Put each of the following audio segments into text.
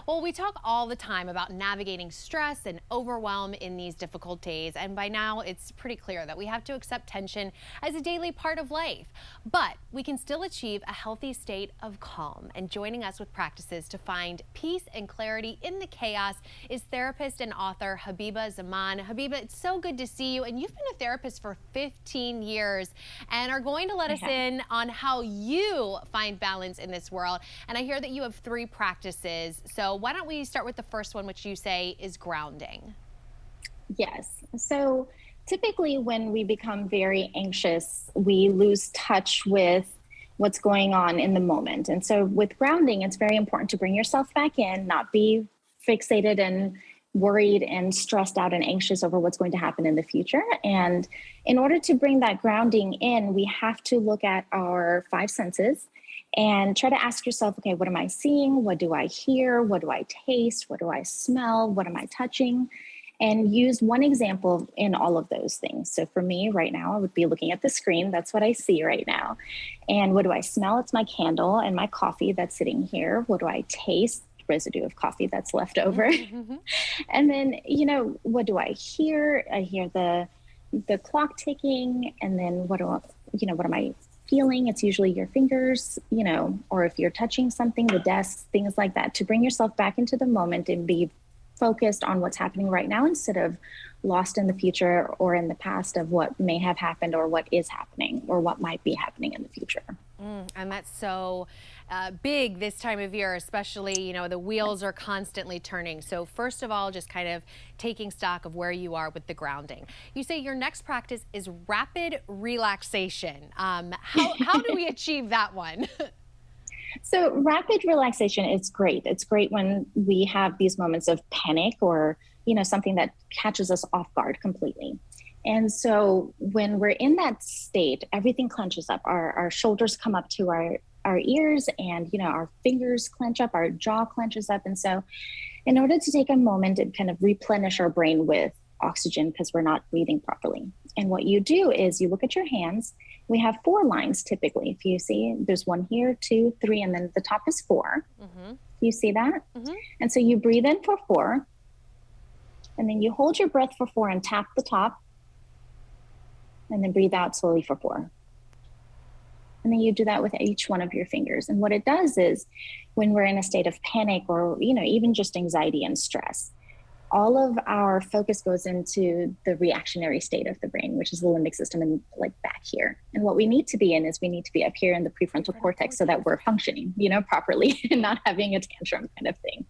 Well, we talk all the time about navigating stress and overwhelm in these difficult days, and by now it's pretty clear that we have to accept tension as a daily part of life. But we can still achieve a healthy state of calm. And joining us with practices to find peace and clarity in the chaos is therapist and author Habiba Zaman. Habiba, it's so good to see you, and you've been a therapist for 15 years and are going to let I us have. in on how you find balance in this world. And I hear that you have 3 practices. So why don't we start with the first one, which you say is grounding? Yes. So typically, when we become very anxious, we lose touch with what's going on in the moment. And so, with grounding, it's very important to bring yourself back in, not be fixated and worried and stressed out and anxious over what's going to happen in the future. And in order to bring that grounding in, we have to look at our 5 senses and try to ask yourself, okay, what am I seeing? What do I hear? What do I taste? What do I smell? What am I touching? And use one example in all of those things. So for me right now, I would be looking at the screen. That's what I see right now. And what do I smell? It's my candle and my coffee that's sitting here. What do I taste? Residue of coffee that's left over. And then, what do I hear? I hear the clock ticking. And then what am I feeling? It's usually your fingers, or if you're touching something, the desk, things like that, to bring yourself back into the moment and be focused on what's happening right now instead of lost in the future or in the past of what may have happened or what is happening or what might be happening in the future. And that's so big this time of year, especially, the wheels are constantly turning. So first of all, just kind of taking stock of where you are with the grounding. You say your next practice is rapid relaxation. How do we achieve that one? So rapid relaxation is great. It's great when we have these moments of panic or, something that catches us off guard completely. And so when we're in that state, everything clenches up. Our shoulders come up to our ears and, our fingers clench up, our jaw clenches up. And so in order to take a moment and kind of replenish our brain with oxygen because we're not breathing properly. And what you do is you look at your hands. We have 4 lines typically. If you see, there's 1 here, 2, 3, and then the top is 4. You see that? And so you breathe in for 4, and then you hold your breath for 4 and tap the top, and then breathe out slowly for 4. And then you do that with each one of your fingers. And what it does is when we're in a state of panic or, even just anxiety and stress, all of our focus goes into the reactionary state of the brain, which is the limbic system and like back here. And what we need to be in is we need to be up here in the prefrontal cortex so that we're functioning, properly and not having a tantrum kind of thing.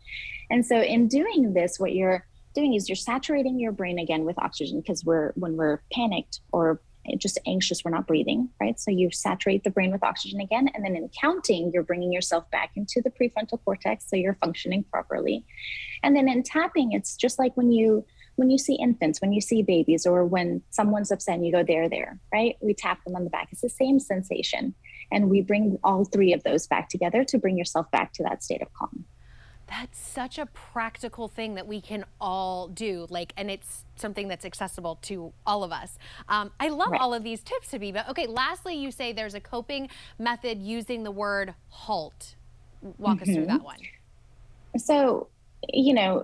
And so in doing this, what you're doing is you're saturating your brain again with oxygen because when we're panicked or just anxious, we're not breathing, right? So you saturate the brain with oxygen again. And then in counting, you're bringing yourself back into the prefrontal cortex. So you're functioning properly. And then in tapping, it's just like when you see infants, when you see babies, or when someone's upset and you go, there, right? We tap them on the back. It's the same sensation. And we bring all 3 of those back together to bring yourself back to that state of calm. That's such a practical thing that we can all do, and it's something that's accessible to all of us. I love Right. all of these tips, Habiba. Okay, lastly, you say there's a coping method using the word halt. Walk us through Mhm. that one. So,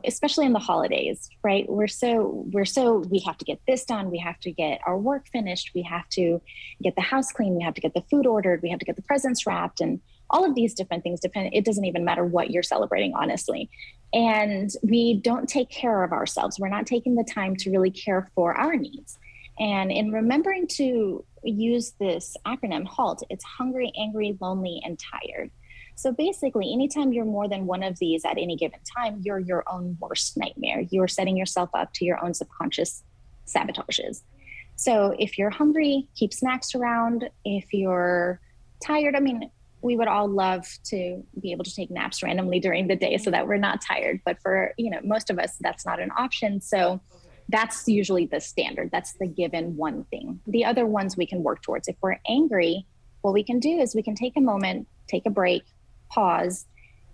especially in the holidays, right? We have to get this done. We have to get our work finished. We have to get the house clean. We have to get the food ordered. We have to get the presents wrapped and all of these different things depend. It doesn't even matter what you're celebrating, honestly. And we don't take care of ourselves. We're not taking the time to really care for our needs. And in remembering to use this acronym HALT, it's hungry, angry, lonely, and tired. So basically, anytime you're more than one of these at any given time, you're your own worst nightmare. You're setting yourself up to your own subconscious sabotages. So if you're hungry, keep snacks around. If you're tired, we would all love to be able to take naps randomly during the day so that we're not tired. But for, most of us, that's not an option. So that's usually the standard. That's the given one thing. The other ones we can work towards. If we're angry, what we can do is we can take a moment, take a break, pause,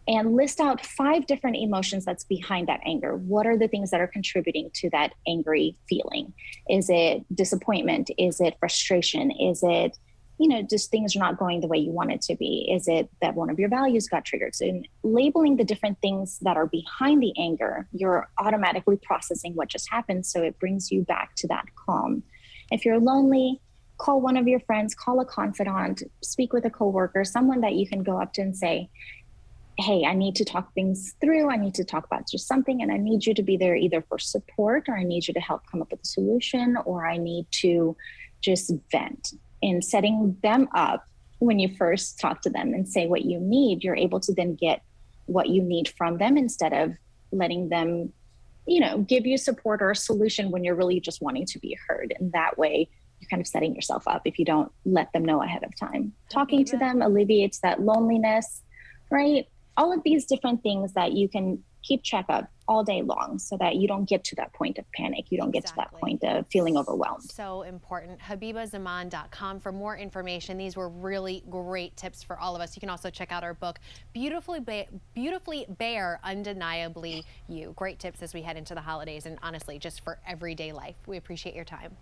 and list out 5 different emotions that's behind that anger. What are the things that are contributing to that angry feeling? Is it disappointment? Is it frustration? Is it just things are not going the way you want it to be? Is it that one of your values got triggered? So in labeling the different things that are behind the anger, you're automatically processing what just happened. So it brings you back to that calm. If you're lonely, call one of your friends, call a confidant, speak with a coworker, someone that you can go up to and say, hey, I need to talk things through. I need to talk about just something, and I need you to be there either for support, or I need you to help come up with a solution, or I need to just vent. And setting them up when you first talk to them and say what you need, you're able to then get what you need from them instead of letting them, give you support or a solution when you're really just wanting to be heard. And that way, you're kind of setting yourself up if you don't let them know ahead of time. Talking to them alleviates that loneliness, right? All of these different things that you can keep track of all day long so that you don't get to that point of panic. You don't get to that point of feeling overwhelmed. So important. HabibaZaman.com for more information. These were really great tips for all of us. You can also check out our book, Beautifully Bare, Undeniably You. Great tips as we head into the holidays and honestly, just for everyday life. We appreciate your time.